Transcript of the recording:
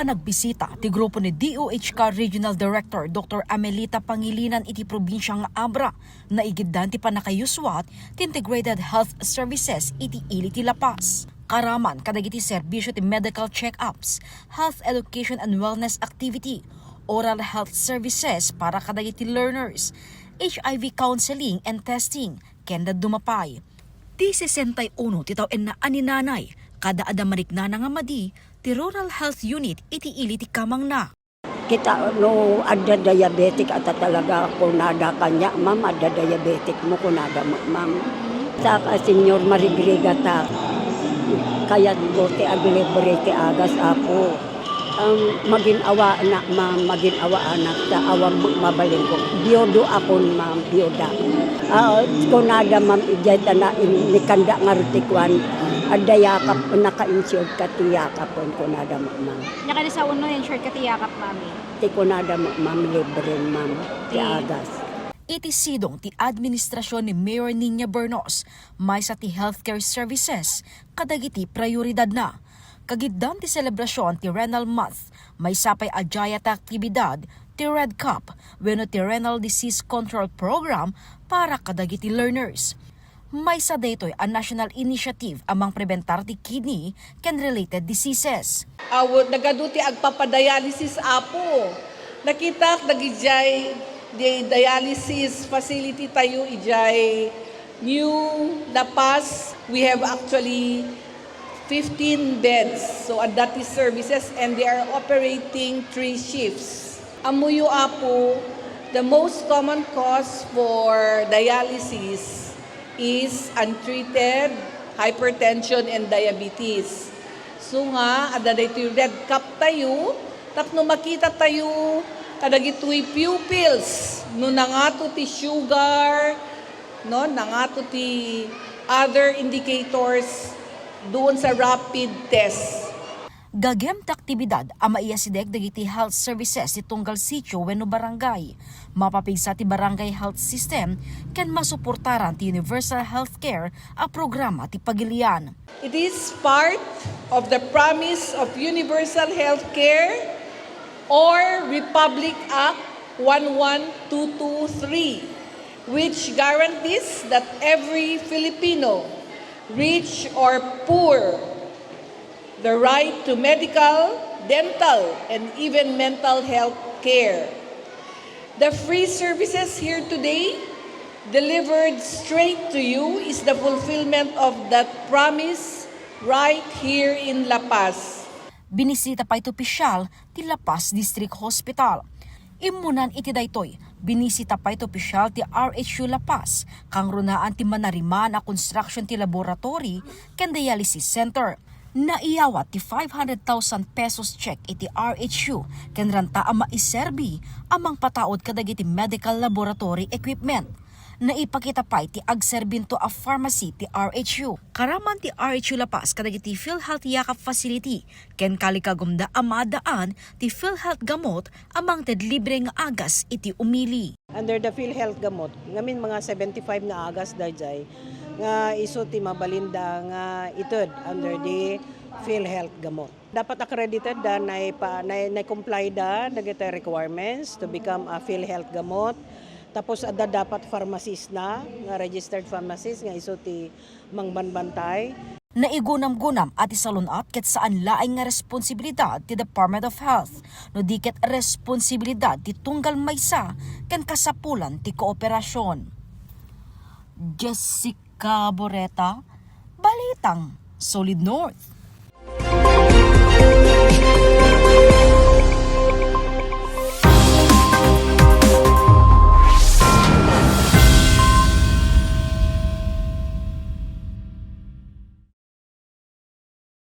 panagbisita ti grupo ni DOH Regional Director Dr. Amelita Pangilinan iti probinsyang Abra na igiddan ti panakayuswat ti Integrated Health Services iti ili ti Lapas. Karaman kadagiti serbisyo ti medical check-ups, health education and wellness activity, oral health services para kadagiti learners, HIV counseling and testing, kenda dumapay. Ti 61 titaw en na aninanay, kada adamarik na nga madi, ti Rural Health Unit iti ili ti kamang na. Kita no ada diabetic at talaga kunada kanya ma'am ada diabetic mo kunada ma'am. Sa Senior Marigriga ta kaya gote aglibre ti agas ako. Maginawa na ma'am, maginawa anak ta awang mabalin ko. Biodo ako ma'am, bioda. Kunada ma'am ijay na nikanda nga rutikwan. Ada yakap naka-insured ka ti yakap kunada ma'am. Nakali sa uno insured ka ti yakap mami. Ti kunada ma'am libre ma'am ti agas. Iti sidong ti administrasyon ni Mayor Nina Bernos, may sa ti healthcare services, kadagiti prioridad na. Kagiddan ti selebrasyon ti Renal Month, may sapay adjayat aktibidad, ti Red Cup, wenno ti Renal Disease Control Program para kadagiti learners. May sa daytoy a national initiative amang prebentar ti kidney ken related diseases. Nagaduti agpapadialysis apo. Nakita dagijay di dialysis facility tayo ijay New Lapas. We have actually 15 beds. So that is services and they are operating 3 shifts. Amuyo apo, the most common cause for dialysis is untreated hypertension and diabetes. So nga, ada dito red cup tayo, tapno makita tayo, kadagitoy pupils, no nangato ti sugar, no nangato ti other indicators doon sa rapid test. Gagem ta aktibidad ama iya sidek dagiti health services ti tunggal sitio wenno barangay. Mapapigsa ti barangay health system ken masuportaran ti universal healthcare a programa ti pagilian. It is part of the promise of universal healthcare or Republic Act 11223, which guarantees that every Filipino, rich or poor, the right to medical, dental, and even mental health care. The free services here today, delivered straight to you, is the fulfillment of that promise right here in La Paz. Binisita pa ito opisyal ti La Paz District Hospital. Imunan iti daytoy, binisita pa ito opisyal ti RHU La Paz, kang runaan ti manariman a construction ti laboratory ken dialysis center. Naiyawat ti 500,000 pesos check iti RHU ken ranta a maiserbi amang pataod kadagiti medical laboratory equipment. Naipakita pa iti agserbinto a pharmacy ti RHU. Karaman ti RHU La Paz kadagiti PhilHealth Yakap Facility ken kalikagumda amadaan ti PhilHealth Gamot amang ted libre nga agas iti umili. Under the PhilHealth Gamot, ngamin mga 75 nga agas dayjay nga iso ti mabalinda nga itud under the PhilHealth Gamot. Dapat accredited da na comply da dagiti requirements to become a PhilHealth Gamot. Tapos ada dapat pharmacist na nga registered pharmacist nga iso ti mangbanbantay. Naigunam-gunam at isalunat ket saan laing nga responsibilidad ti Department of Health no di ket responsibilidad ti tunggal maysa ken kasapulan ti kooperasyon. Jessica Boreta, Balitang Solid North.